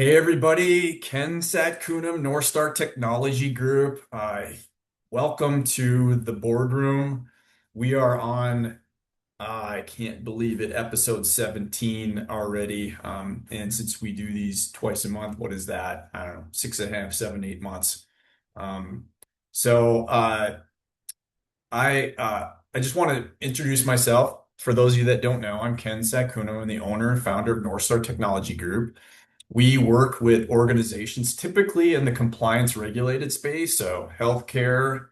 Hey everybody, Ken Satkunam, North Star Technology Group. Welcome to the Boardroom. We are on, I can't believe it, episode 17 already. And since we do these twice a month, what is that? I don't know, 6.5, 7, 8 months. Um, so I just want to introduce myself. For those of you that don't know, I'm Ken Satkunam. I'm the owner and founder of North Star Technology Group. We work with organizations typically in the compliance regulated space, so healthcare,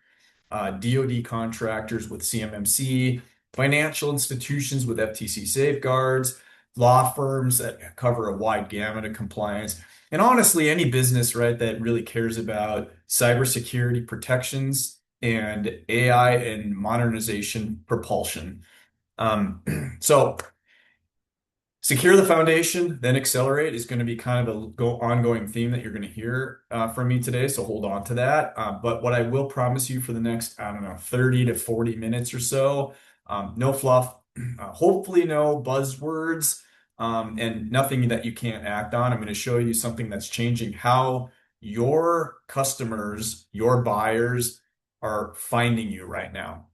DoD contractors with CMMC, financial institutions with FTC safeguards, law firms that cover a wide gamut of compliance, and honestly, any business, right, that really cares about cybersecurity protections and AI and modernization propulsion. So secure the foundation, then accelerate is going to be kind of a ongoing theme that you're going to hear from me today. So hold on to that. But what I will promise you for the next, I don't know, 30 to 40 minutes or so, no fluff, hopefully no buzzwords, and nothing that you can't act on. I'm going to show you something that's changing how your customers, your buyers are finding you right now,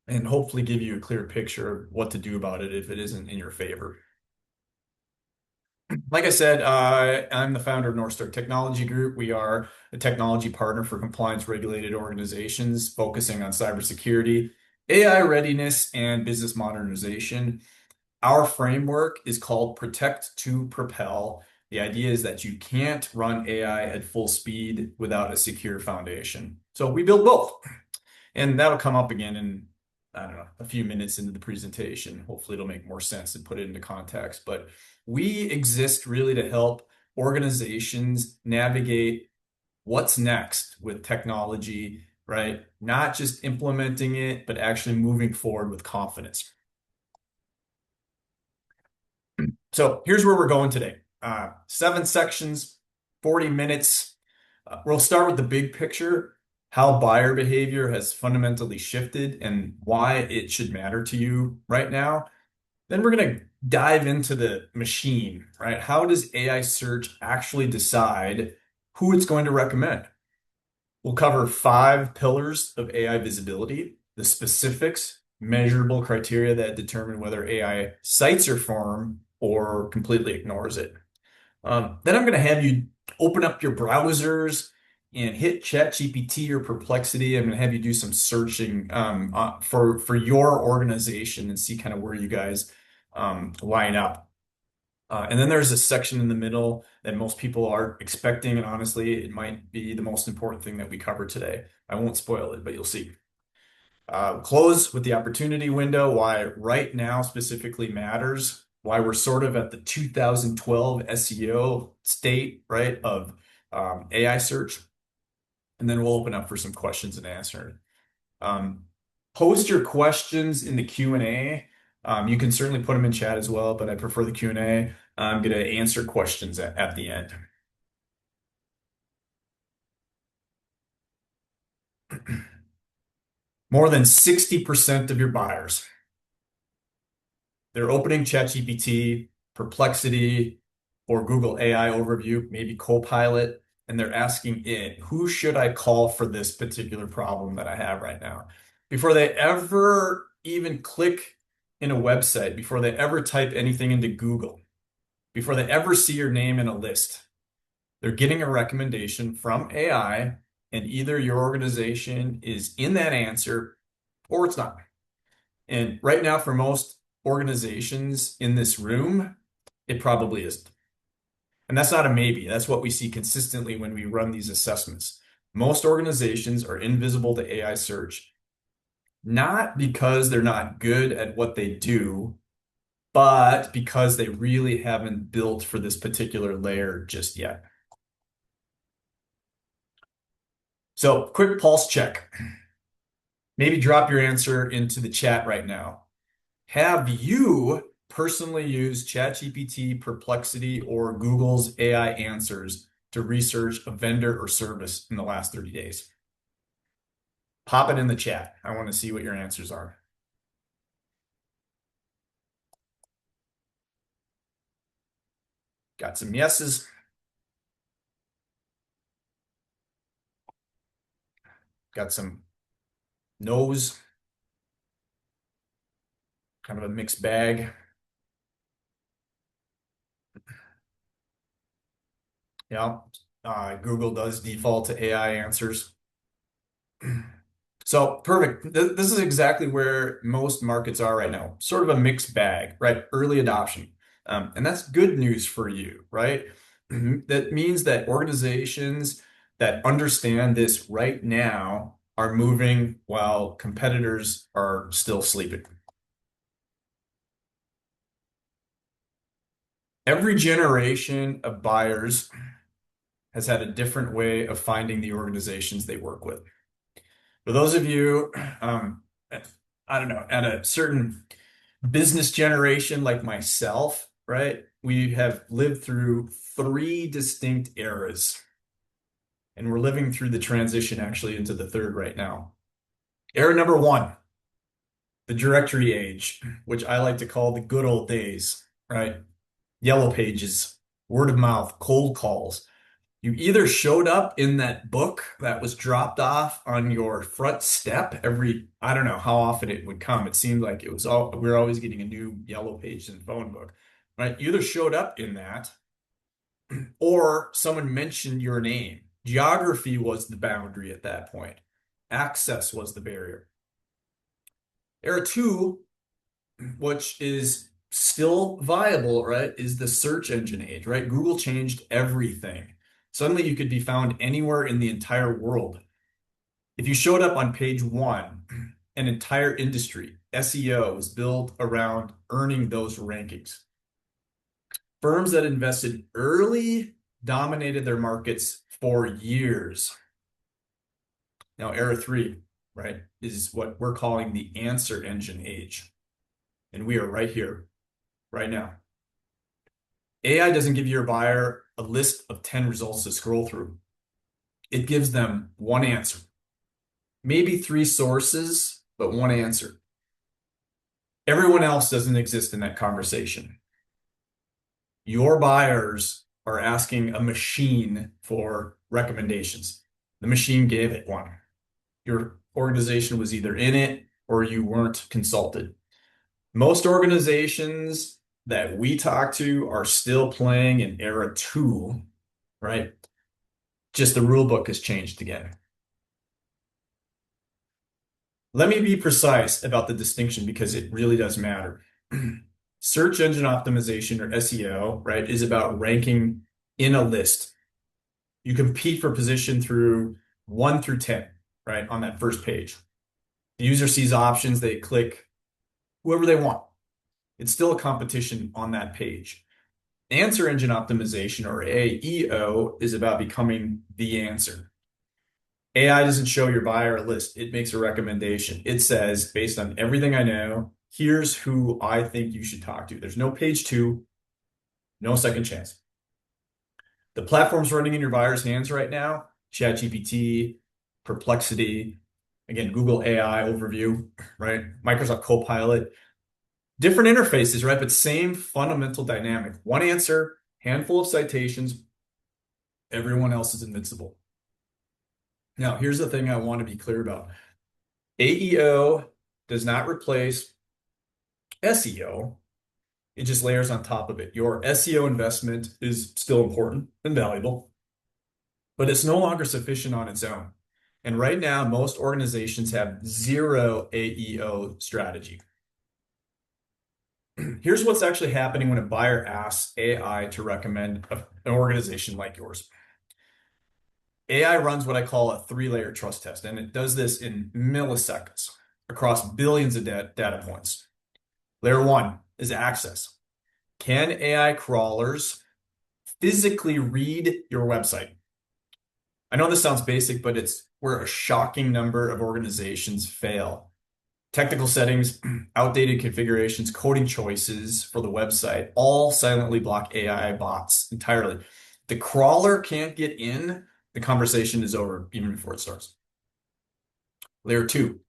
and hopefully give you a clear picture of what to do about it if it isn't in your favor. Like I said, I'm the founder of North Star Technology Group. We are a technology partner for compliance regulated organizations focusing on cybersecurity, AI readiness, and business modernization. Our framework is called Protect to Propel. The idea is that you can't run AI at full speed without a secure foundation. So we build both. And that'll come up again in, I don't know, a few minutes into the presentation. Hopefully, it'll make more sense to put it into context. But we exist really to help organizations navigate what's next with technology, right? Not just implementing it, but actually moving forward with confidence. So here's where we're going today. 7 sections, 40 minutes. We'll start with the big picture, how buyer behavior has fundamentally shifted and why it should matter to you right now. Then we're going to dive into the machine, right? How does AI search actually decide who it's going to recommend? We'll cover 5 pillars of AI visibility, the specifics, measurable criteria that determine whether AI cites your form or completely ignores it. Then I'm going to have you open up your browsers and hit ChatGPT or Perplexity. I'm going to have you do some searching for your organization and see kind of where you guys line up. And then there's a section in the middle that most people are expecting, and honestly, it might be the most important thing that we cover today. I won't spoil it, but you'll see. Close with the opportunity window, why right now specifically matters, why we're sort of at the 2012 SEO state, right, of AI search. And then we'll open up for some questions and answers. Um, Post your questions in the Q&A. You can certainly put them in chat as well, but I prefer the Q&A. I'm going to answer questions at the end. More than 60% of your buyers, they're opening ChatGPT, Perplexity, or Google AI Overview, maybe Copilot, and they're asking it, who should I call for this particular problem that I have right now? Before they ever even click in a website, before they ever type anything into Google, before they ever see your name in a list, they're getting a recommendation from AI, and either your organization is in that answer or it's not. And right now, for most organizations in this room, it probably isn't. And that's not a maybe. That's what we see consistently when we run these assessments. Most organizations are invisible to AI search, not because they're not good at what they do, but because they really haven't built for this particular layer just yet. So, quick pulse check. Maybe drop your answer into the chat right now. Have you personally used ChatGPT, Perplexity, or Google's AI answers to research a vendor or service in the last 30 days? Pop it in the chat. I want to see what your answers are. Got some yeses. got some nose, kind of a mixed bag. Yeah. Google does default to AI answers. So perfect. This is exactly where most markets are right now. Sort of a mixed bag, right? Early adoption. And that's good news for you, right? That means that organizations that understand this right now are moving while competitors are still sleeping. Every generation of buyers has had a different way of finding the organizations they work with. For those of you, I don't know, at a certain business generation like myself, right? We have lived through three distinct eras, and we're living through the transition actually into the third right now. Era number one, the directory age, which I like to call the good old days, right? Yellow pages, word of mouth, cold calls. You either showed up in that book that was dropped off on your front step every, I don't know how often it would come. It seemed like it was all, we were always getting a new yellow page in the phone book, right? You either showed up in that or someone mentioned your name. Geography was the boundary at that point. Access was the barrier. Era two, which is still viable, right, is the search engine age, right? Google changed everything. Suddenly you could be found anywhere in the entire world. If you showed up on page one, an entire industry, SEO, was built around earning those rankings. Firms that invested early dominated their markets for years. Now, era three, right, is what we're calling the answer engine age. And we are right here, right now. AI doesn't give your buyer a list of 10 results to scroll through. It gives them one answer, maybe three sources, but one answer. Everyone else doesn't exist in that conversation. Your buyers are asking a machine for recommendations. The machine gave it one. Your organization was either in it or you weren't consulted. Most organizations that we talk to are still playing in era two, right? Just the rule book has changed again. Let me be precise about the distinction because it really does matter. Search engine optimization or SEO, right, is about ranking in a list. You compete for position through 1 through 10, right, on that first page. The user sees options, they click whoever they want. It's still a competition on that page. Answer engine optimization or AEO is about becoming the answer. AI doesn't show your buyer a list. It makes a recommendation. It says, based on everything I know, here's who I think you should talk to. There's no page two, no second chance. The platforms running in your buyer's hands right now, ChatGPT, Perplexity, again, Google AI overview, right? Microsoft Copilot, different interfaces, right? But same fundamental dynamic. One answer, handful of citations, everyone else is invincible. Now, here's the thing I want to be clear about. AEO does not replace SEO. It just layers on top of it. Your SEO investment is still important and valuable, but it's no longer sufficient on its own. And right now, most organizations have zero AEO strategy. Here's what's actually happening when a buyer asks AI to recommend an organization like yours. AI runs what I call a three-layer trust test, and it does this in milliseconds across billions of data points. Layer one is access. Can AI crawlers physically read your website? I know this sounds basic, but it's where a shocking number of organizations fail. Technical settings, outdated configurations, coding choices for the website all silently block AI bots entirely. The crawler can't get in, the conversation is over even before it starts. Layer two,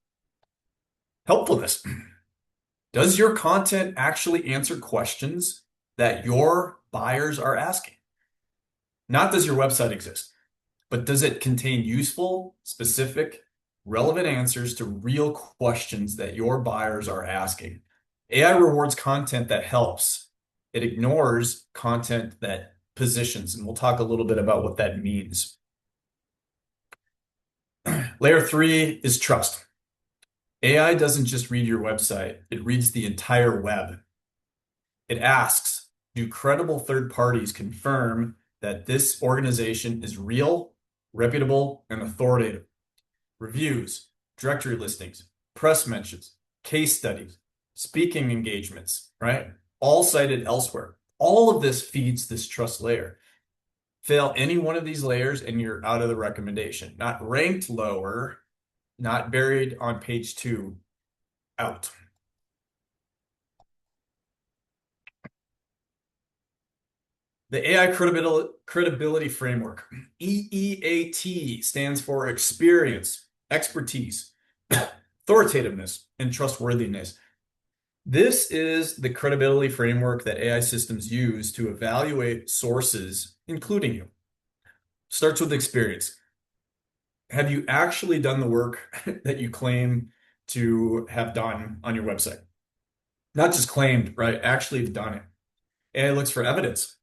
helpfulness. Does your content actually answer questions that your buyers are asking? Not does your website exist, but does it contain useful, specific, relevant answers to real questions that your buyers are asking. AI rewards content that helps. It ignores content that positions, and we'll talk a little bit about what that means. Layer three is trust. AI doesn't just read your website, it reads the entire web. It asks, do credible third parties confirm that this organization is real, reputable, and authoritative? Reviews, directory listings, press mentions, case studies, speaking engagements, right? All cited elsewhere. All of this feeds this trust layer. Fail any one of these layers and you're out of the recommendation. Not ranked lower, not buried on page 2, out. The AI credibility framework, EEAT, stands for experience, expertise, authoritativeness, and trustworthiness. This is the credibility framework that AI systems use to evaluate sources, including you. Starts with experience. Have you actually done the work that you claim to have done on your website? Not just claimed, right? Actually done it. AI looks for evidence.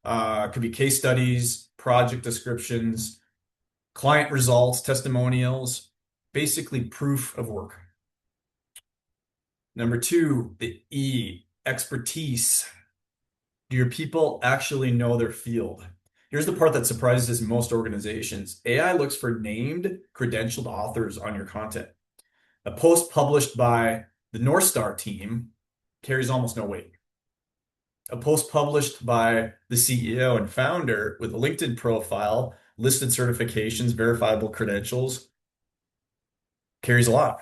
Could be case studies, project descriptions, client results, testimonials, basically proof of work. Number 2, the E, expertise. Do your people actually know their field? Here's the part that surprises most organizations. AI looks for named, credentialed authors on your content. A post published by the North Star team carries almost no weight. A post published by the CEO and founder with a LinkedIn profile, listed certifications, verifiable credentials carries a lot.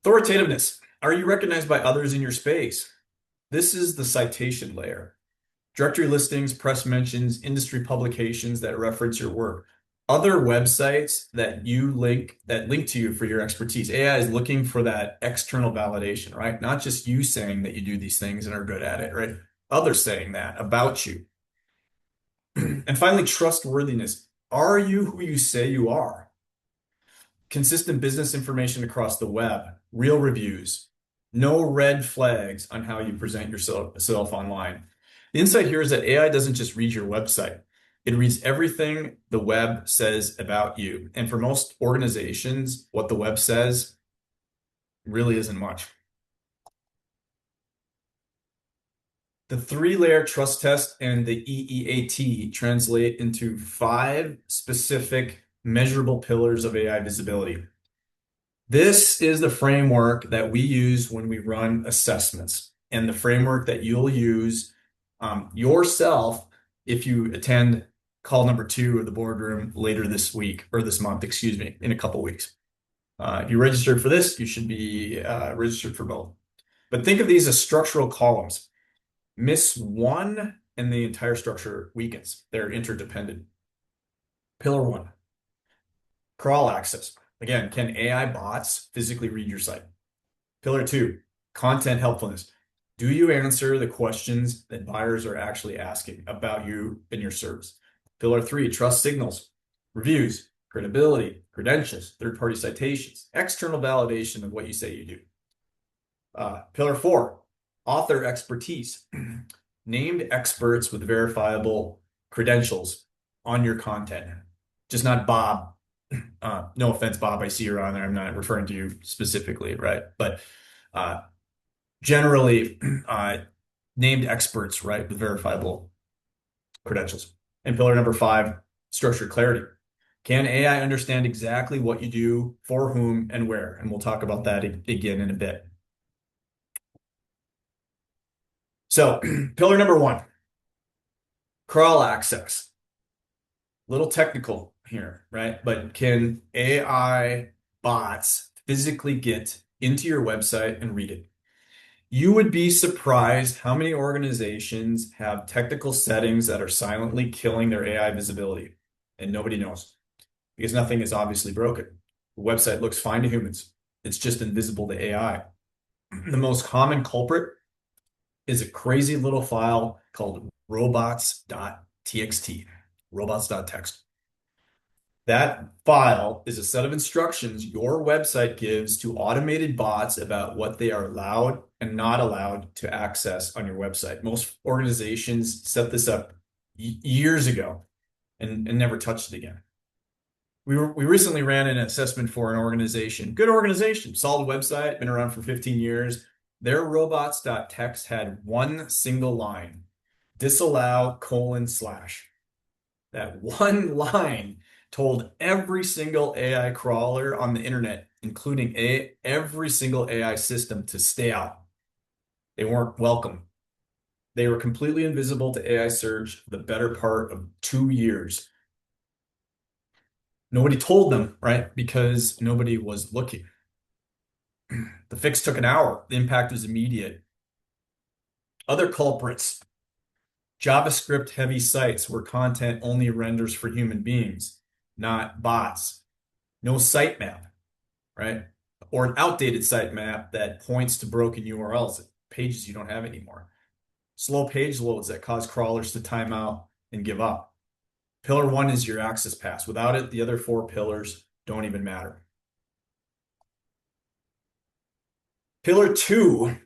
Authoritativeness. Are you recognized by others in your space? This is the citation layer. Directory listings, press mentions, industry publications that reference your work. Other websites that link to you for your expertise. AI is looking for that external validation, right? Not just you saying that you do these things and are good at it, right? Others saying that about you. And finally, trustworthiness. Are you who you say you are? Consistent business information across the web, real reviews, no red flags on how you present yourself online. The insight here is that AI doesn't just read your website. It reads everything the web says about you. And for most organizations, what the web says really isn't much. The 3-layer trust test and the EEAT translate into 5 specific measurable pillars of AI visibility. This is the framework that we use when we run assessments, and the framework that you'll use yourself if you attend call number 2 of the boardroom later this week, or this month, excuse me, in a couple weeks. If you registered for this, you should be registered for both. But think of these as structural columns. Miss one and the entire structure weakens. They're interdependent. Pillar 1, crawl access. Again, can AI bots physically read your site? Pillar 2, content helpfulness. Do you answer the questions that buyers are actually asking about you and your service? Pillar 3, trust signals, reviews, credibility, credentials, third-party citations, external validation of what you say you do. Pillar 4, author expertise. Named experts with verifiable credentials on your content. Just not Bob. No offense, Bob, I see you're on there. I'm not referring to you specifically, right? But generally, named experts, right, with verifiable credentials. And pillar number 5, structured clarity. Can AI understand exactly what you do, for whom, and where? And we'll talk about that again in a bit. So, pillar number 1, crawl access. Little technical here, right? But can AI bots physically get into your website and read it? You would be surprised how many organizations have technical settings that are silently killing their AI visibility, and nobody knows because nothing is obviously broken. The website looks fine to humans. It's just invisible to AI. The most common culprit is a crazy little file called robots.txt, robots.txt. That file is a set of instructions your website gives to automated bots about what they are allowed and not allowed to access on your website. Most organizations set this up years ago and never touched it again. We recently ran an assessment for an organization, good organization, solid website, been around for 15 years. Their robots.txt had one single line, disallow colon slash. That one line told every single AI crawler on the internet, including every single AI system, to stay out. They weren't welcome. They were completely invisible to AI search for the better part of 2 years. Nobody told them, right? Because nobody was looking. The fix took an hour. The impact was immediate. Other culprits, JavaScript heavy sites where content only renders for human beings, not bots. No sitemap, right? Or an outdated sitemap that points to broken URLs, pages you don't have anymore. Slow page loads that cause crawlers to time out and give up. Pillar one is your access pass. Without it, the other four pillars don't even matter. Pillar two,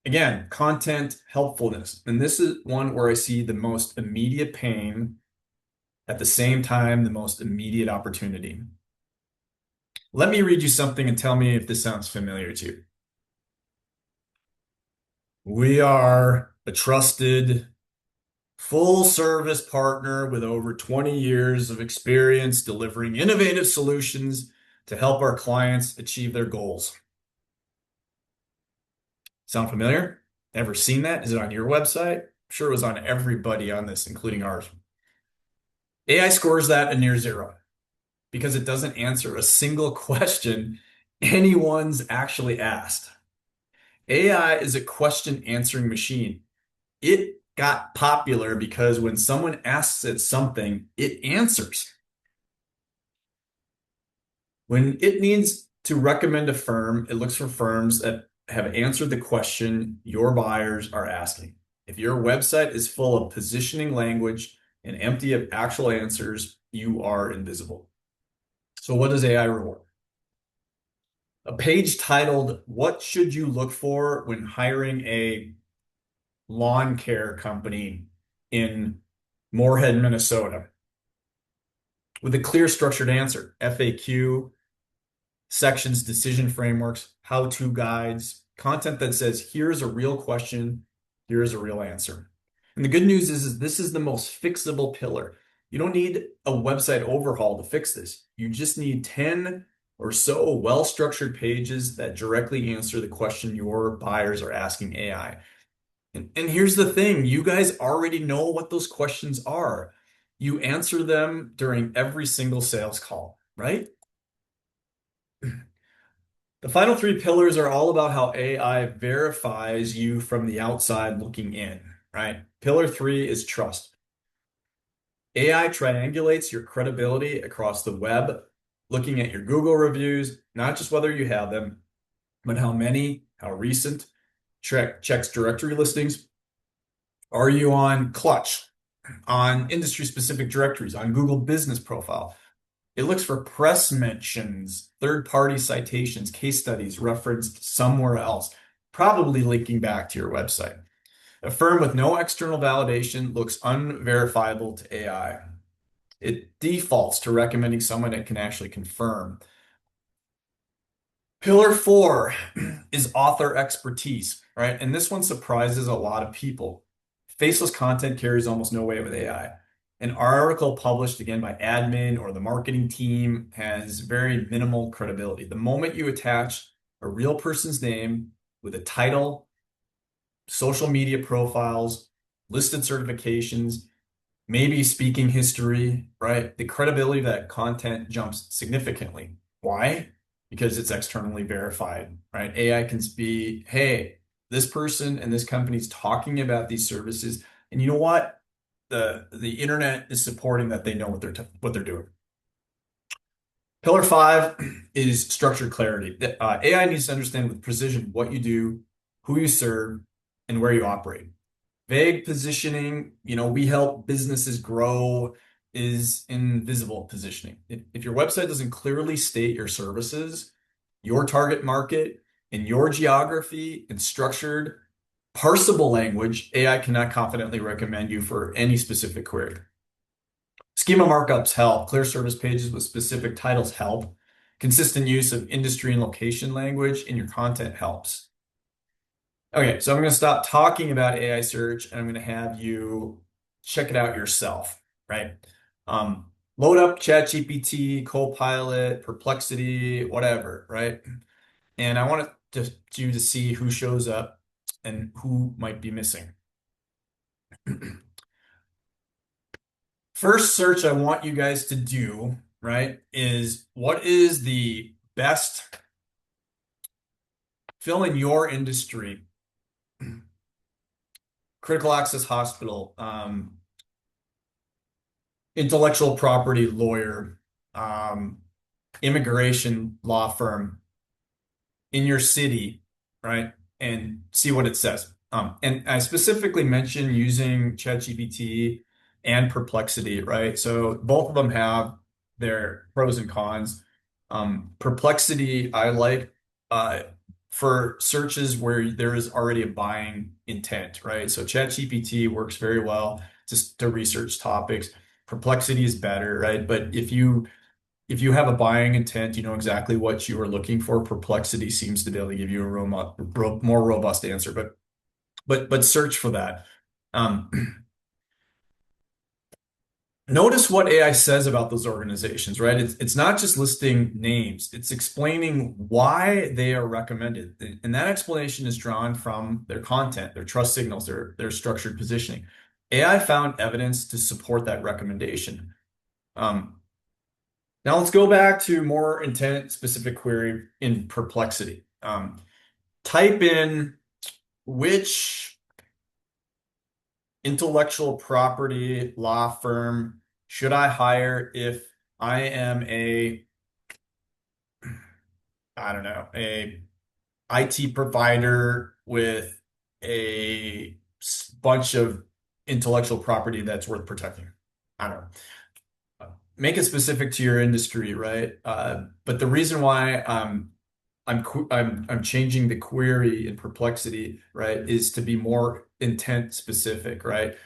again, content helpfulness. And this is one where I see the most immediate pain at the same time, the most immediate opportunity. Let me read you something and tell me if this sounds familiar to you. We are a trusted full service partner with over 20 years of experience delivering innovative solutions to help our clients achieve their goals. Sound familiar? Ever seen that? Is it on your website? I'm sure it was on everybody on this, including ours. AI scores that a near zero because it doesn't answer a single question anyone's actually asked. AI is a question answering machine. It got popular because when someone asks it something, it answers. When it needs to recommend a firm, it looks for firms that have answered the question your buyers are asking. If your website is full of positioning language and empty of actual answers, you are invisible. So what does AI reward? A page titled, "What should you look for when hiring a lawn care company in Moorhead, Minnesota?" With a clear structured answer, FAQ, sections, decision frameworks, how-to guides, content that says, here's a real question, here's a real answer. And the good news is this is the most fixable pillar. You don't need a website overhaul to fix this. You just need 10 or so well-structured pages that directly answer the question your buyers are asking AI. And here's the thing, you guys already know what those questions are. You answer them during every single sales call, right? The final three pillars are all about how AI verifies you from the outside looking in, right? Pillar three is trust. AI triangulates your credibility across the web, looking at your Google reviews, not just whether you have them, but how many, how recent, checks directory listings. Are you on Clutch, on industry-specific directories, on Google Business Profile? It looks for press mentions, third-party citations, case studies referenced somewhere else, probably linking back to your website. A firm with no external validation looks unverifiable to AI. It defaults to recommending someone it can actually confirm. Pillar four is author expertise, right? And this one surprises a lot of people. Faceless content carries almost no weight with AI. An article published again by admin or the marketing team has very minimal credibility. The moment you attach a real person's name with a title, social media profiles, listed certifications, maybe speaking history, right? The credibility of that content jumps significantly. Why? Because it's externally verified, right? AI can be, hey, this person and this company's talking about these services, and you know what? The internet is supporting that they know what they're doing. Pillar five is structured clarity. AI needs to understand with precision what you do, who you serve, and where you operate. Vague positioning, we help businesses grow, is invisible positioning. If your website doesn't clearly state your services, your target market, and your geography in structured, parsable language, AI cannot confidently recommend you for any specific query. Schema markups help. Clear service pages with specific titles help. Consistent use of industry and location language in your content helps. Okay, so I'm going to stop talking about AI search and I'm going to have you check it out yourself, right? Load up ChatGPT, Copilot, Perplexity, whatever, right? And I want you to see who shows up and who might be missing. First search I want you guys to do, right, is what is the best fill in your industry, critical access hospital, intellectual property lawyer, um, immigration law firm in your city, right? And see what it says. And I specifically mentioned using ChatGPT and Perplexity, right? So both of them have their pros and cons. Perplexity, I like for searches where there is already a buying intent, right? So ChatGPT works very well just to research topics. Perplexity is better, right? But if you have a buying intent, you know exactly what you are looking for. Perplexity seems to be able to give you a more robust answer, but search for that. Um, Notice what AI says about those organizations, right? It's not just listing names, it's explaining why they are recommended. And that explanation is drawn from their content, their trust signals, their structured positioning. AI found evidence to support that recommendation. Um, Now let's go back to more intent specific query in Perplexity. Type in which intellectual property law firm should I hire if I am I don't know, a IT provider with a bunch of intellectual property that's worth protecting. I don't know. Make it specific to your industry, right? But the reason why I'm changing the query in Perplexity, right, is to be more intent specific, right?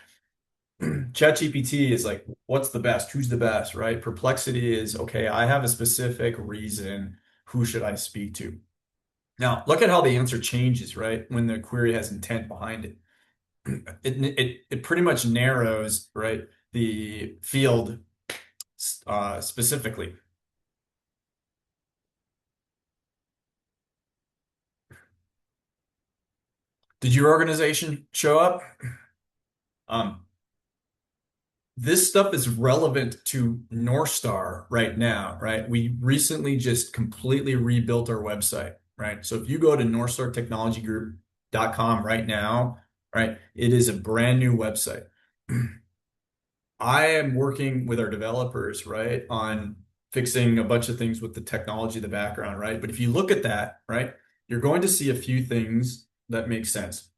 ChatGPT is like, what's the best? Who's the best, right? Perplexity is, okay, I have a specific reason. Who should I speak to? Now, look at how the answer changes, right? When the query has intent behind it. It pretty much narrows, right, the field specifically. Did your organization show up? Um, this stuff is relevant to North Star right now, right? We recently just completely rebuilt our website, right? So if you go to northstartechnologygroup.com right now, right, it is a brand new website. I am working with our developers, right, on fixing a bunch of things with the technology in the background, right? But if you look at that, right, you're going to see a few things that make sense.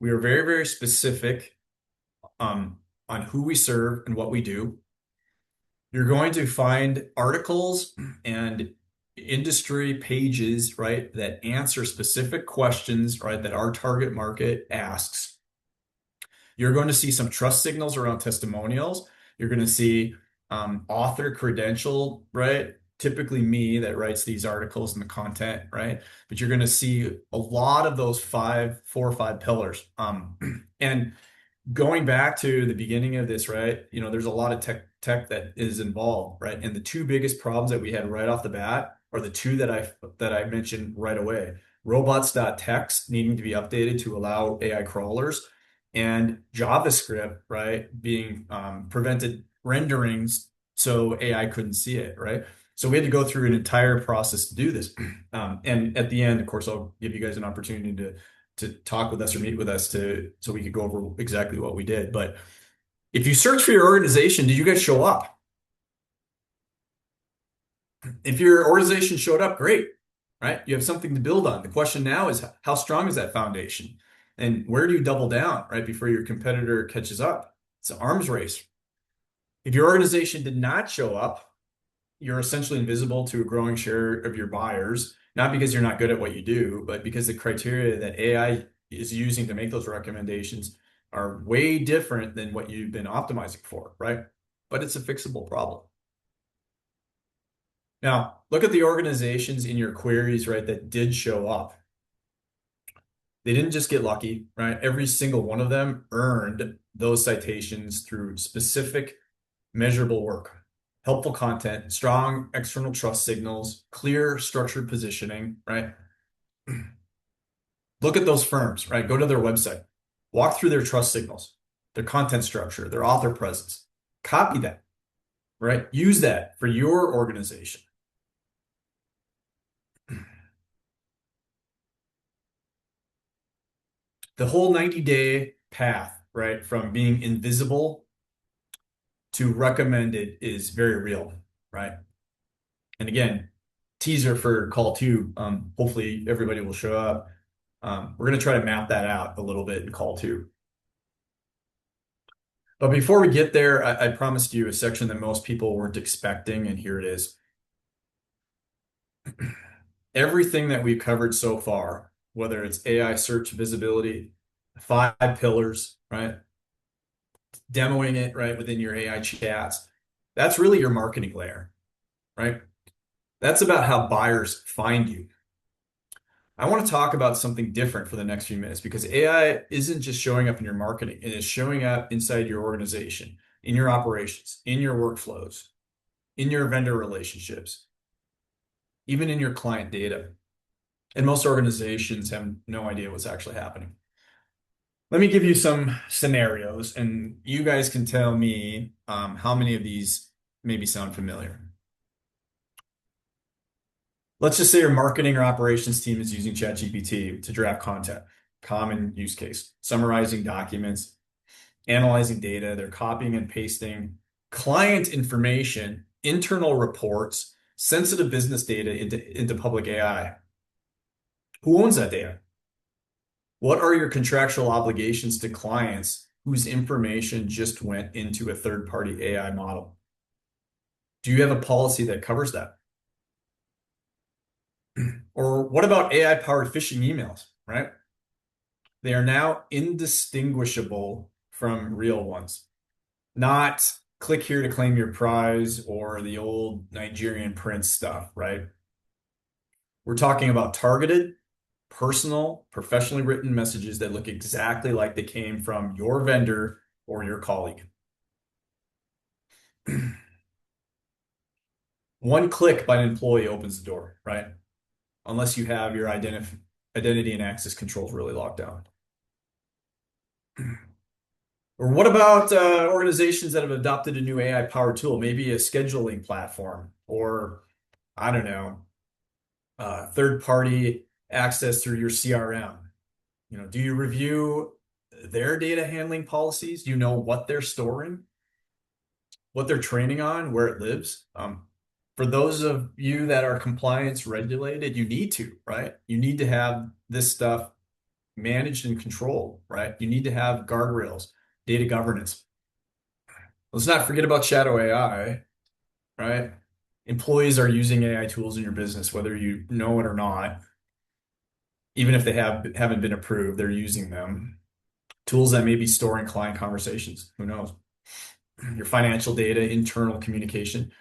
We are very, very specific um, on who we serve and what we do. You're going to find articles and industry pages, right, that answer specific questions, right, that our target market asks. You're going to see some trust signals around testimonials. You're going to see author credential, right? Typically me that writes these articles and the content, right? But you're going to see a lot of those four or five pillars. And going back to the beginning of this, right? You know, there's a lot of tech that is involved, right? And the two biggest problems that we had right off the bat are the two that I mentioned right away. Robots.txt needing to be updated to allow AI crawlers and JavaScript, right, being prevented renderings so AI couldn't see it, right? So we had to go through an entire process to do this. And at the end, of course, I'll give you guys an opportunity to talk with us or meet with us so we could go over exactly what we did. But if you search for your organization, did you guys show up? If your organization showed up, great, right? You have something to build on. The question now is how strong is that foundation? And where do you double down, right, before your competitor catches up? It's an arms race. If your organization did not show up, you're essentially invisible to a growing share of your buyers, not because you're not good at what you do, but because the criteria that AI is using to make those recommendations are way different than what you've been optimizing for, right? But it's a fixable problem. Now, look at the organizations in your queries, right, that did show up. They didn't just get lucky, right? Every single one of them earned those citations through specific measurable work, helpful content, strong external trust signals, clear structured positioning, right? Look at those firms, right? Go to their website, walk through their trust signals, their content structure, their author presence, copy that, right? Use that for your organization. The whole 90-day path, right, from being invisible to recommended is very real, right? And again, teaser for call two. Hopefully everybody will show up. We're going to try to map that out a little bit in call two. But before we get there, I promised you a section that most people weren't expecting, and here it is. Everything that we've covered so far, whether it's AI search visibility, 5 pillars, right? Demoing it, right, within your AI chats, that's really your marketing layer, right? That's about how buyers find you. I want to talk about something different for the next few minutes because AI isn't just showing up in your marketing, it is showing up inside your organization, in your operations, in your workflows, in your vendor relationships, even in your client data. And most organizations have no idea what's actually happening. Let me give you some scenarios, and you guys can tell me how many of these maybe sound familiar. Let's just say your marketing or operations team is using ChatGPT to draft content. Common use case, summarizing documents, analyzing data, they're copying and pasting client information, internal reports, sensitive business data into public AI. Who owns that data? What are your contractual obligations to clients whose information just went into a third-party AI model? Do you have a policy that covers that? Or what about AI-powered phishing emails, right? They are now indistinguishable from real ones. Not click here to claim your prize or the old Nigerian prince stuff, right? We're talking about targeted, personal, professionally written messages that look exactly like they came from your vendor or your colleague. One click by an employee opens the door, right? Unless you have your identity and access controls really locked down. Or what about organizations that have adopted a new AI-powered tool, maybe a scheduling platform, or I don't know, third-party access through your CRM? You know, do you review their data handling policies? Do you know what they're storing, what they're training on, where it lives? For those of you that are compliance regulated, you need to, right? You need to have this stuff managed and controlled, right? You need to have guardrails, data governance. Let's not forget about shadow AI, right? Employees are using AI tools in your business, whether you know it or not. Even if they haven't been approved, they're using them. Tools that may be storing client conversations. Who knows? Your financial data, internal communication.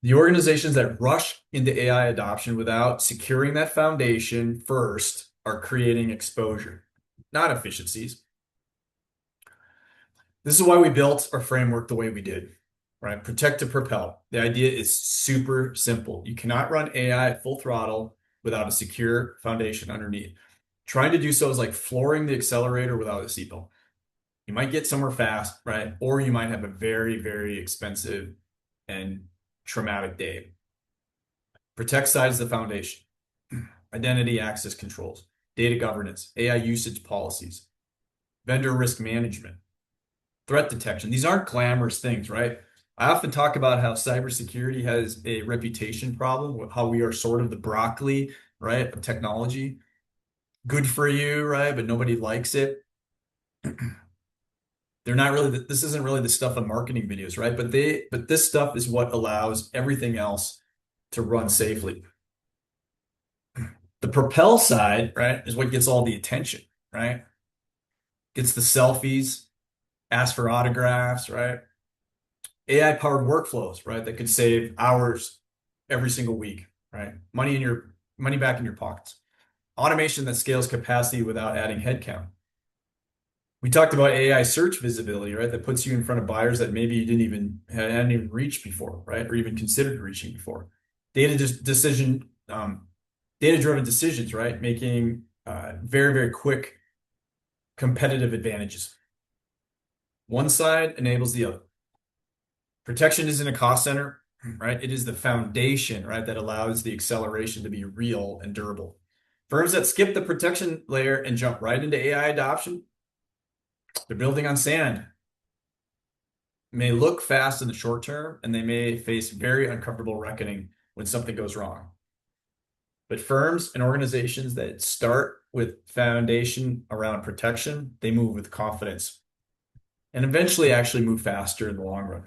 The organizations that rush into AI adoption without securing that foundation first are creating exposure, not efficiencies. This is why we built our framework the way we did, right? Protect to propel. The idea is super simple. You cannot run AI at full throttle without a secure foundation underneath. Trying to do so is like flooring the accelerator without a seatbelt. You might get somewhere fast, right? Or you might have a very, very expensive and traumatic day. Protect side is the foundation. Identity access controls, data governance, AI usage policies, vendor risk management, threat detection. These aren't glamorous things, right? I often talk about how cybersecurity has a reputation problem, how we are sort of the broccoli, right, of technology. Good for you, right? But nobody likes it. They're not really, this isn't really the stuff of marketing videos, right? But this stuff is what allows everything else to run safely. The Propel side, right, is what gets all the attention, right? Gets the selfies, asks for autographs, right? AI powered workflows, right? That could save hours every single week, right? Money back in your pockets. Automation that scales capacity without adding headcount. We talked about AI search visibility, right? That puts you in front of buyers that maybe you hadn't even reached before, right? Or even considered reaching before. Data just decision, data-driven decisions, right? Making very, very quick competitive advantages. One side enables the other. Protection isn't a cost center, right? It is the foundation, right, that allows the acceleration to be real and durable. Firms that skip the protection layer and jump right into AI adoption, they're building on sand. May look fast in the short term, and they may face very uncomfortable reckoning when something goes wrong. But firms and organizations that start with foundation around protection, they move with confidence and eventually actually move faster in the long run.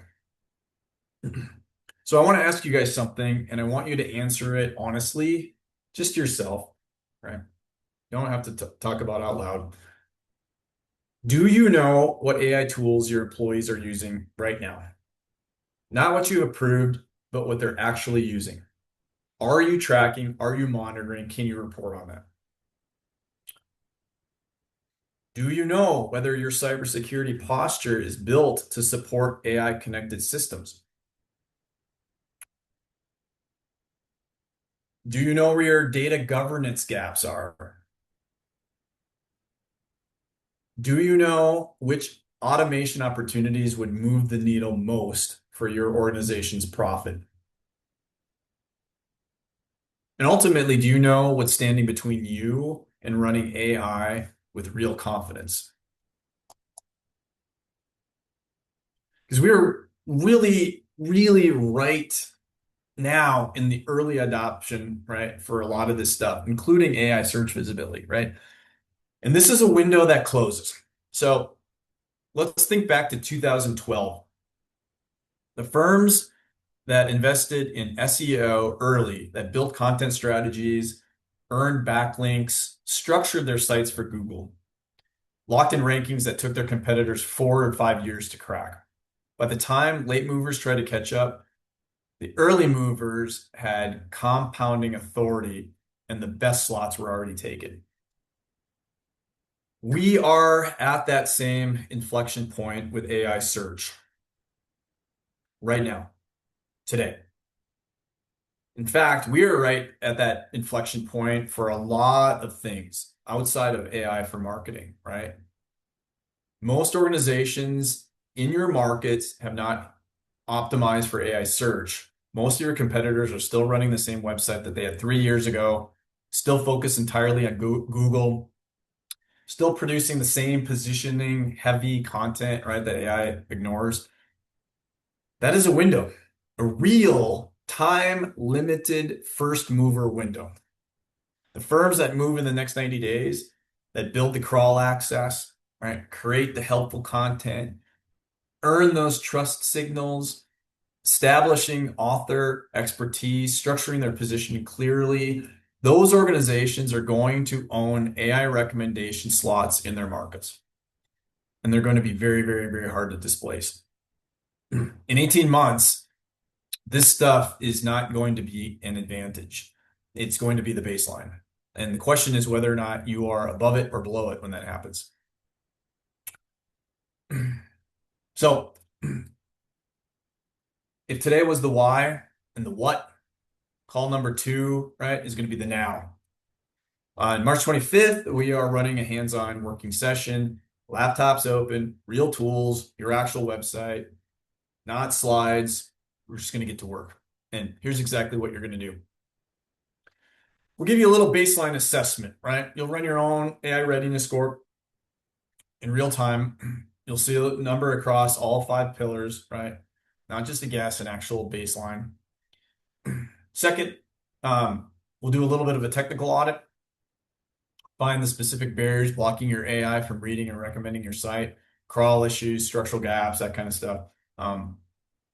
So I want to ask you guys something, and I want you to answer it honestly, just yourself, right? You don't have to talk about out loud. Do you know what AI tools your employees are using right now? Not what you approved, but what they're actually using. Are you tracking? Are you monitoring? Can you report on that? Do you know whether your cybersecurity posture is built to support AI connected systems? Do you know where your data governance gaps are? Do you know which automation opportunities would move the needle most for your organization's profit? And ultimately, do you know what's standing between you and running AI with real confidence? Because we're really, really right now in the early adoption, right, for a lot of this stuff, including AI search visibility, right? And this is a window that closes. So let's think back to 2012. The firms that invested in SEO early, that built content strategies, earned backlinks, structured their sites for Google, locked in rankings that took their competitors 4 or 5 years to crack. By the time late movers tried to catch up, the early movers had compounding authority and the best slots were already taken. We are at that same inflection point with AI search right now, today. In fact, we are right at that inflection point for a lot of things outside of AI for marketing, right? Most organizations in your markets have not optimized for AI search. Most of your competitors are still running the same website that they had 3 years ago, still focused entirely on Google, still producing the same positioning heavy content, right, that AI ignores. That is a window, a real time limited first mover window. The firms that move in the next 90 days, that build the crawl access, right, create the helpful content, earn those trust signals, establishing author expertise, structuring their positioning clearly, those organizations are going to own AI recommendation slots in their markets. And they're going to be very, very, very hard to displace. In 18 months, this stuff is not going to be an advantage. It's going to be the baseline. And the question is whether or not you are above it or below it when that happens. So if today was the why and the what, call number 2, right, is going to be the now. On March 25th, we are running a hands-on working session, laptops open, real tools, your actual website, not slides. We're just going to get to work. And here's exactly what you're going to do. We'll give you a little baseline assessment, right? You'll run your own AI readiness score in real time. You'll see a number across all 5 pillars, right? Not just a guess, an actual baseline. Second, we'll do a little bit of a technical audit. Find the specific barriers blocking your AI from reading and recommending your site. crawl issues, structural gaps, that kind of stuff. Um,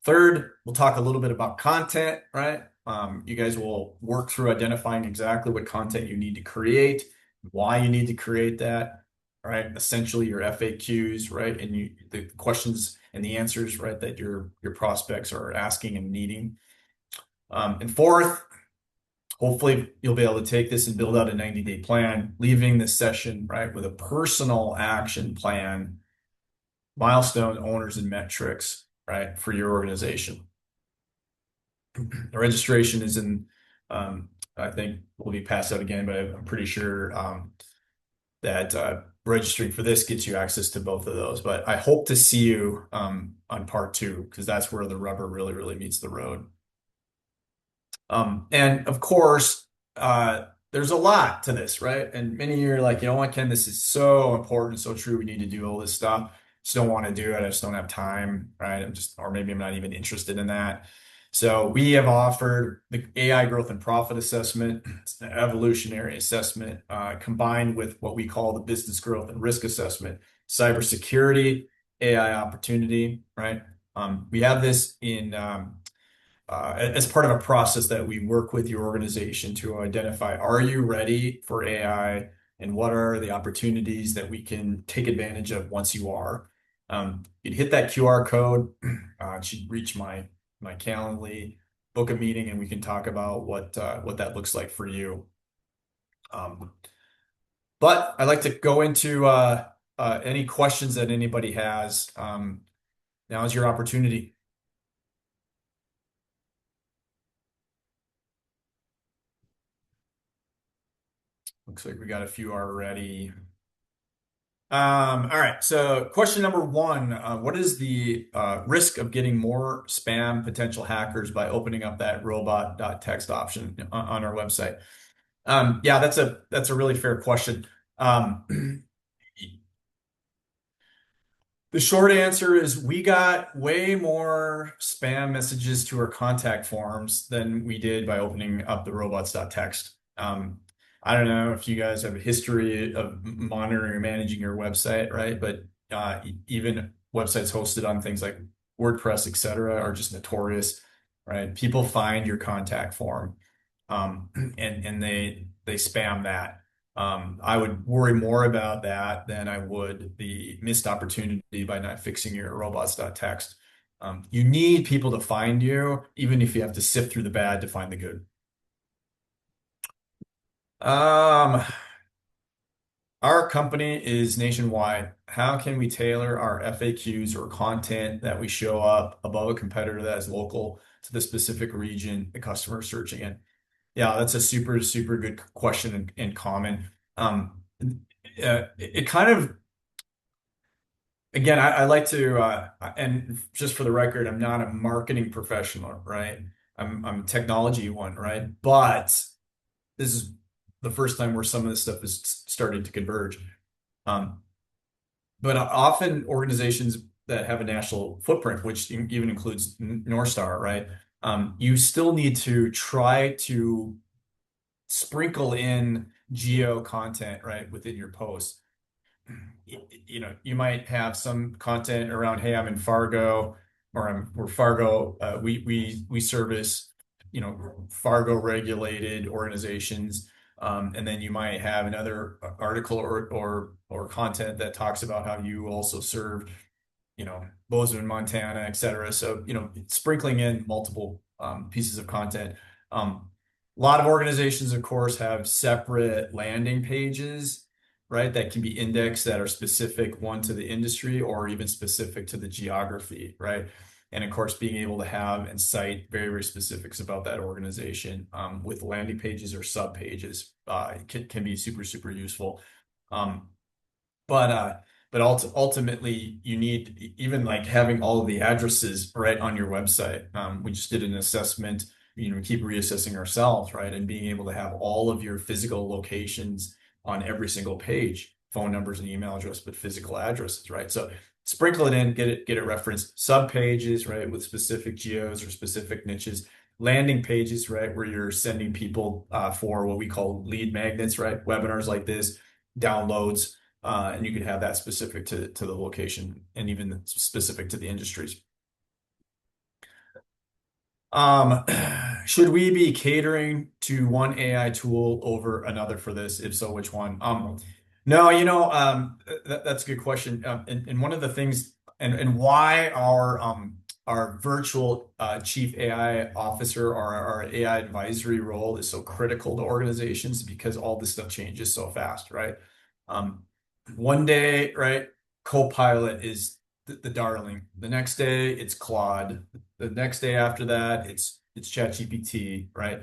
Third, we'll talk a little bit about content, right? You guys will work through identifying exactly what content you need to create, why you need to create that, right? Essentially your FAQs, right? And the questions and the answers, right, that your prospects are asking and needing. And fourth, hopefully you'll be able to take this and build out a 90-day plan, leaving this session, right, with a personal action plan, milestone owners and metrics, right, for your organization. The registration is in, I think will be passed out again, but I'm pretty sure that registering for this gets you access to both of those. But I hope to see you on part two, because that's where the rubber really, really meets the road. And of course, there's a lot to this, right? And many of you are like, you know what, Ken, this is so important, so true. We need to do all this stuff. Just don't want to do it. I just don't have time, right? Or maybe I'm not even interested in that. So we have offered the AI growth and profit assessment. It's an evolutionary assessment combined with what we call the business growth and risk assessment, cybersecurity, AI opportunity, right? We have this in as part of a process that we work with your organization to identify, are you ready for AI and what are the opportunities that we can take advantage of once you are. You'd hit that QR code, it should reach my Calendly, book a meeting, and we can talk about what that looks like for you. But I'd like to go into any questions that anybody has. Now is your opportunity. Looks like we got a few already. All right. So question number one, what is the risk of getting more spam potential hackers by opening up that robot.txt option on our website? Yeah, that's a really fair question. Um, The short answer is we got way more spam messages to our contact forms than we did by opening up the robots.txt. I don't know if you guys have a history of monitoring or managing your website, right? But even websites hosted on things like WordPress, et cetera, are just notorious, right? People find your contact form, and they spam that. I would worry more about that than I would the missed opportunity by not fixing your robots.txt. You need people to find you, even if you have to sift through the bad to find the good. Um, our company is nationwide. How can we tailor our FAQs or content that we show up above a competitor that is local to the specific region the customer is searching in? Yeah, that's a super, super good question and common. It kind of, again, I like to, and just for the record, I'm not a marketing professional, right? I'm a technology one, right? But this is the first time where some of this stuff is starting to converge. Um, but often organizations that have a national footprint, which even includes North Star, right? You still need to try to sprinkle in geo content, right, within your posts. You know, you might have some content around, hey, I'm in Fargo, or we're Fargo. We service, you know, Fargo regulated organizations. And then you might have another article or content that talks about how you also serve, you know, Bozeman, Montana, et cetera. So, you know, sprinkling in multiple pieces of content. A lot of organizations, of course, have separate landing pages, right, that can be indexed that are specific, one to the industry or even specific to the geography, right? And of course, being able to have and cite very, very specifics about that organization with landing pages or sub pages can be super, super useful. Um, but ultimately, you need even like having all of the addresses right on your website. We just did an assessment. You know, we keep reassessing ourselves, right? And being able to have all of your physical locations on every single page, phone numbers and email address, but physical addresses, right? So sprinkle it in, get it referenced, sub pages, right, with specific geos or specific niches, landing pages, right, where you're sending people for what we call lead magnets, right? Webinars like this, downloads, And you could have that specific to the location and even specific to the industries. Um, should we be catering to one AI tool over another for this? If so, which one? No, that's a good question. And one of the things, and why our virtual chief AI officer or our AI advisory role is so critical to organizations because all this stuff changes so fast, right? Um, one day, right, Copilot is the darling. The next day, it's Claude. The next day after that, it's ChatGPT, right?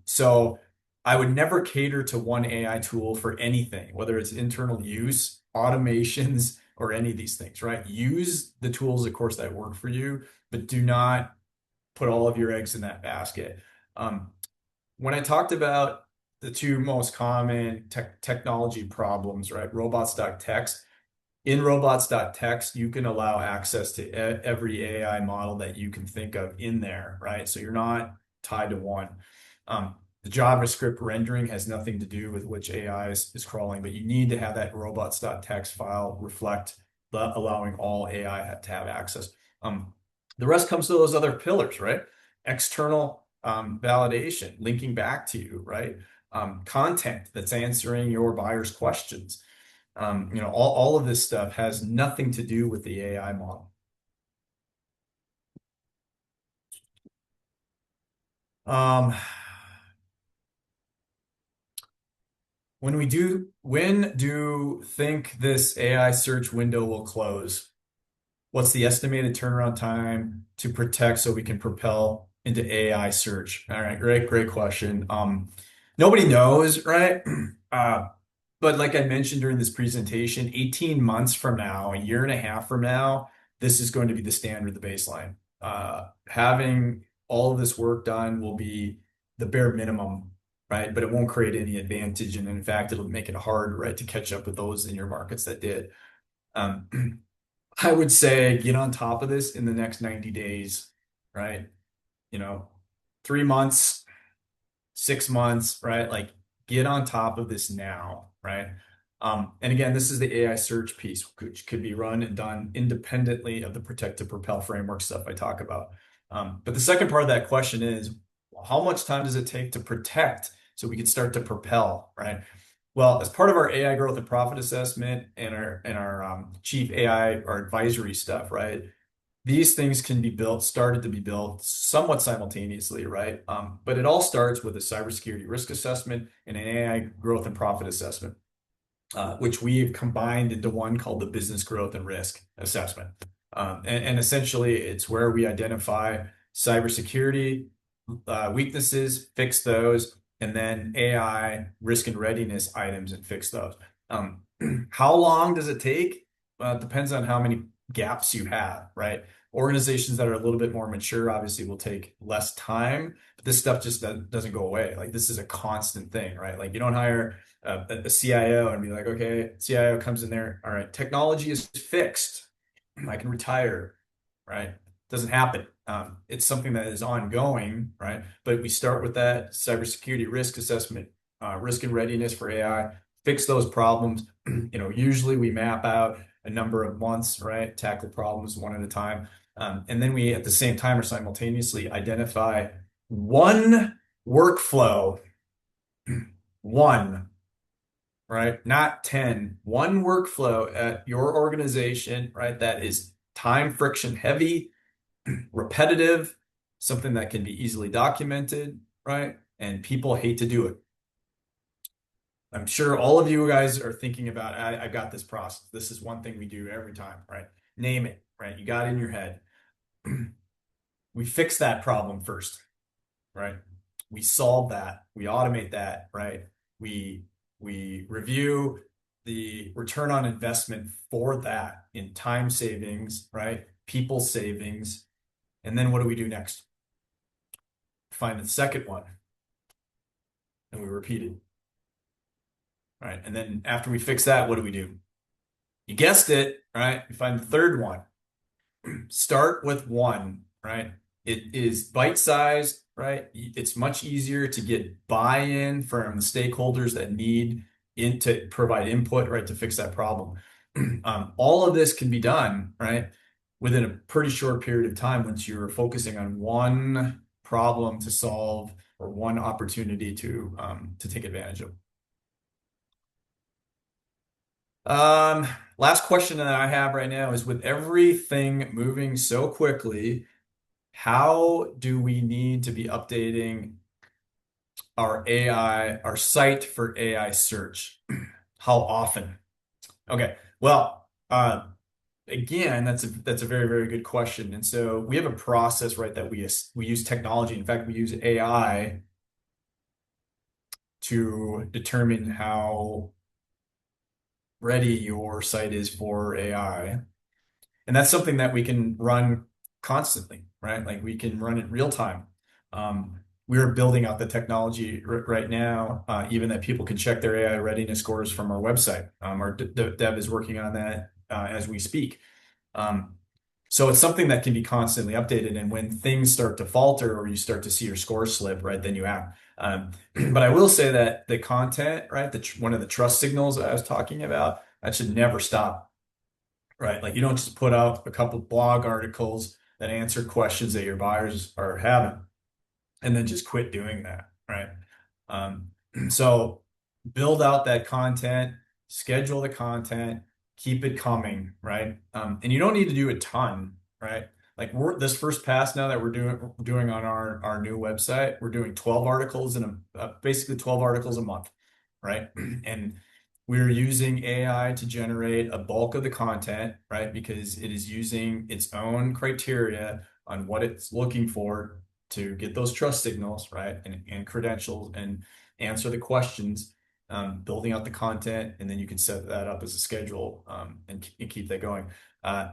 So I would never cater to one AI tool for anything, whether it's internal use, automations, or any of these things, right? Use the tools, of course, that work for you, but do not put all of your eggs in that basket. Um, when I talked about the two most common technology problems, right? Robots.txt, in robots.txt, you can allow access to every AI model that you can think of in there, right? So you're not tied to one. The JavaScript rendering has nothing to do with which AI is crawling, but you need to have that robots.txt file reflect allowing all AI to have access. The rest comes to those other pillars, right? External validation, linking back to you, right? Content that's answering your buyer's questions. All of this stuff has nothing to do with the AI model. Um, when do think this AI search window will close? What's the estimated turnaround time to protect so we can propel into AI search? All right, great question. Nobody knows, right? But like I mentioned during this presentation, 18 months from now, a year and a half from now, this is going to be the standard, the baseline. Having all of this work done will be the bare minimum, right? But it won't create any advantage. And in fact, it'll make it hard, right, to catch up with those in your markets that did. Um, I would say get on top of this in the next 90 days, right? You know, 3 months, 6 months, right? Like get on top of this now, right? And again, this is the AI search piece, which could be run and done independently of the protect to propel framework stuff I talk about. But the second part of that question is, how much time does it take to protect so we can start to propel, right? Well, as part of our AI growth and profit assessment and our chief AI or advisory stuff, right? These things can be built, started to be built somewhat simultaneously, right? But it all starts with a cybersecurity risk assessment and an AI growth and profit assessment, which we've combined into one called the business growth and risk assessment. And essentially, it's where we identify cybersecurity weaknesses, fix those, and then AI risk and readiness items and fix those. Um, how long does it take? It depends on how many gaps you have, right? Organizations that are a little bit more mature obviously will take less time, but this stuff just doesn't go away. Like this is a constant thing, right? Like you don't hire a CIO and be like, okay, CIO comes in there, all right, technology is fixed. I can retire, right? Doesn't happen. It's something that is ongoing, right? But we start with that cybersecurity risk assessment, risk and readiness for AI, fix those problems. Usually we map out a number of months, right? Tackle problems one at a time. And then we, at the same time or simultaneously, identify one workflow, one, right? Not 10, one workflow at your organization, right? That is time friction heavy, repetitive, something that can be easily documented, right? And people hate to do it. I'm sure all of you guys are thinking about, I got this process. This is one thing we do every time, right? Name it, right? You got it in your head. We fix that problem first, right? We solve that. We automate that, right? We review the return on investment for that in time savings, right? People savings. And then what do we do next? Find the second one and we repeat it, right? And then after we fix that, what do we do? You guessed it, right? We find the third one. Start with one, right? It is bite-sized, right? It's much easier to get buy-in from stakeholders that need to provide input, right, to fix that problem. All of this can be done, right, within a pretty short period of time once you're focusing on one problem to solve or one opportunity to take advantage of. Um, Last question that I have right now is with everything moving so quickly, how do we need to be updating our AI, our site for AI search? How often? Okay. Well, again, that's a very, very good question. And so we have a process, right, that we use technology. In fact, we use AI to determine how ready your site is for AI. And that's something that we can run constantly, right? Like we can run it real time. We're building out the technology right now, even that people can check their AI readiness scores from our website. Our dev is working on that as we speak. Um, so it's something that can be constantly updated. And when things start to falter or you start to see your score slip, right, then you act. But I will say that the content, right, one of the trust signals that I was talking about, that should never stop, right? Like you don't just put out a couple blog articles that answer questions that your buyers are having and then just quit doing that, right? Um, so build out that content, schedule the content, keep it coming, right? And you don't need to do a ton, right? Like we're this first pass now that we're doing on our new website, we're doing 12 articles and basically 12 articles a month, right? And we're using AI to generate a bulk of the content, right? Because it is using its own criteria on what it's looking for to get those trust signals, right? And credentials and answer the questions, building out the content, and then you can set that up as a schedule and keep that going. Uh,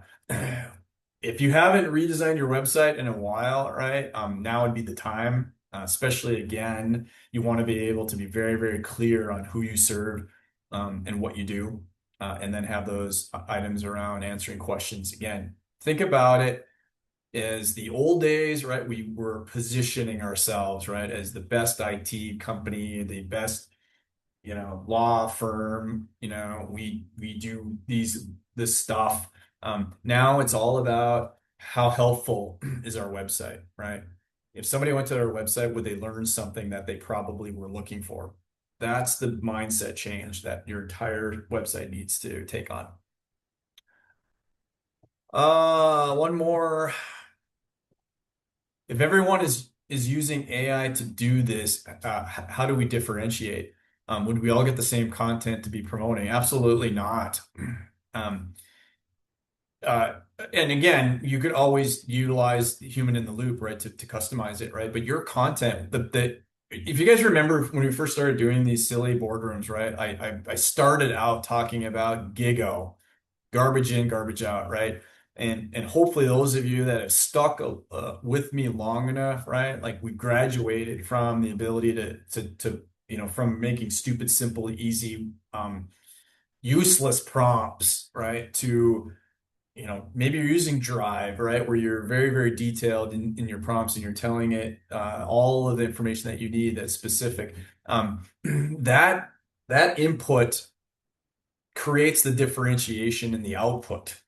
if you haven't redesigned your website in a while, right, now would be the time. Especially again, you want to be able to be very, very clear on who you serve and what you do, and then have those items around answering questions. Again, think about it as the old days, right? We were positioning ourselves, right, as the best IT company, the best, law firm. We do this stuff. Now it's all about how helpful is our website, right? If somebody went to our website, would they learn something that they probably were looking for? That's the mindset change that your entire website needs to take on. One more. If everyone is using AI to do this, how do we differentiate? Would we all get the same content to be promoting? Absolutely not. Um, uh, and again, you could always utilize the human in the loop, right, to customize it, right? But your content, if you guys remember when we first started doing these silly boardrooms, right? I started out talking about Gigo, garbage in, garbage out, right? And hopefully those of you that have stuck with me long enough, right? Like we graduated from the ability to from making stupid, simple, easy, useless prompts, right? To maybe you're using Drive, right? Where you're very, very detailed in your prompts and you're telling it all of the information that you need that's specific. That that input creates the differentiation in the output,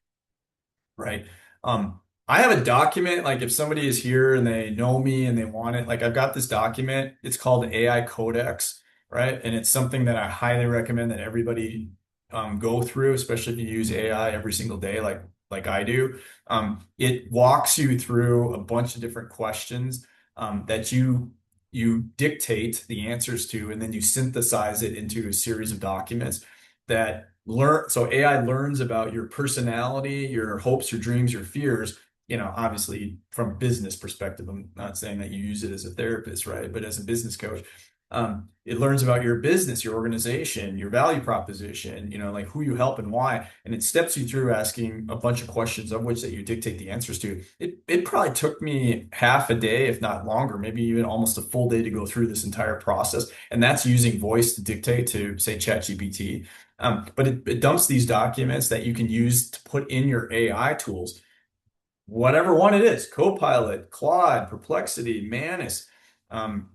right? Um, I have a document, like if somebody is here and they know me and they want it, like I've got this document, it's called AI Codex, right? And it's something that I highly recommend that everybody go through, especially if you use AI every single day, like I do. It walks you through a bunch of different questions that you dictate the answers to, and then you synthesize it into a series of documents that learn. So AI learns about your personality, your hopes, your dreams, your fears. Obviously from a business perspective, I'm not saying that you use it as a therapist, right? But as a business coach, it learns about your business, your organization, your value proposition, like who you help and why. And it steps you through asking a bunch of questions of which that you dictate the answers to. It probably took me half a day, if not longer, maybe even almost a full day to go through this entire process. And that's using voice to dictate to, say, ChatGPT. But it dumps these documents that you can use to put in your AI tools, whatever one it is, Copilot, Claude, Perplexity, Manus. Um,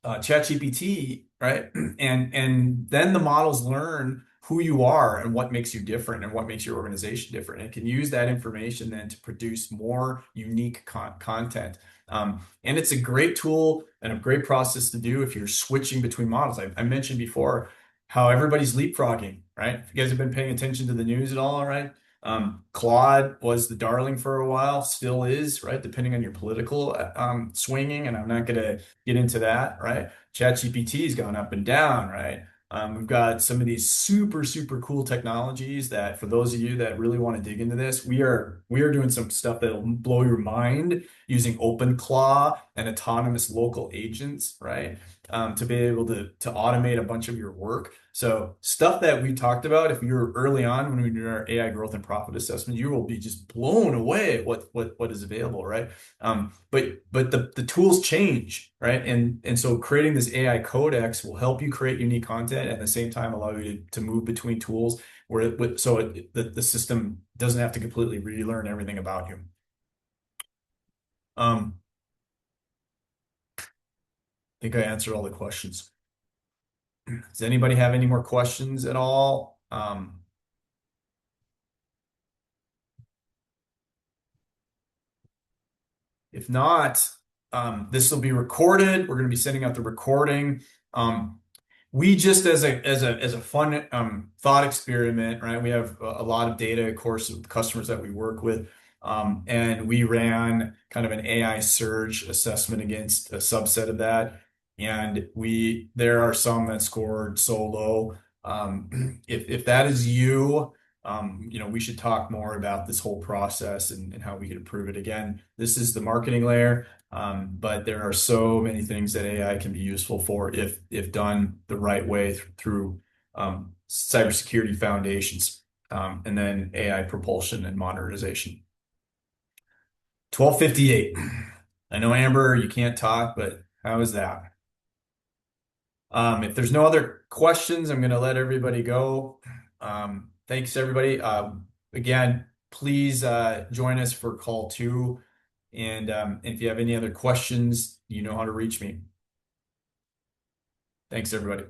ChatGPT, right? And then the models learn who you are and what makes you different and what makes your organization different. And can use that information then to produce more unique content. And it's a great tool and a great process to do if you're switching between models. I mentioned before how everybody's leapfrogging, right? If you guys have been paying attention to the news at all, right? Claude was the darling for a while, still is, right? Depending on your political swinging, and I'm not going to get into that, right? ChatGPT's gone up and down, right? We've got some of these super, super cool technologies that for those of you that really want to dig into this, we are doing some stuff that'll blow your mind using OpenClaw and autonomous local agents, right? To be able to automate a bunch of your work. So stuff that we talked about, if you're early on when we do our AI growth and profit assessment, you will be just blown away at what is available, right? But the tools change, right? And so creating this AI codex will help you create unique content at the same time allow you to move between tools the system doesn't have to completely relearn everything about you. I think I answered all the questions. Does anybody have any more questions at all? If not, this will be recorded. We're going to be sending out the recording. Um, we just as a fun thought experiment, right? We have a lot of data, of course, with customers that we work with, and we ran kind of an AI search assessment against a subset of that, and we there are some that scored so low. If that is you, we should talk more about this whole process and how we can improve it. Again, this is the marketing layer. But there are so many things that AI can be useful for if done the right way through cybersecurity foundations, and then AI propulsion and modernization. 12:58. I know, Amber, you can't talk, but how is that? If there's no other questions, I'm going to let everybody go. Thanks, everybody. Again, please join us for call two. And if you have any other questions, you know how to reach me. Thanks, everybody.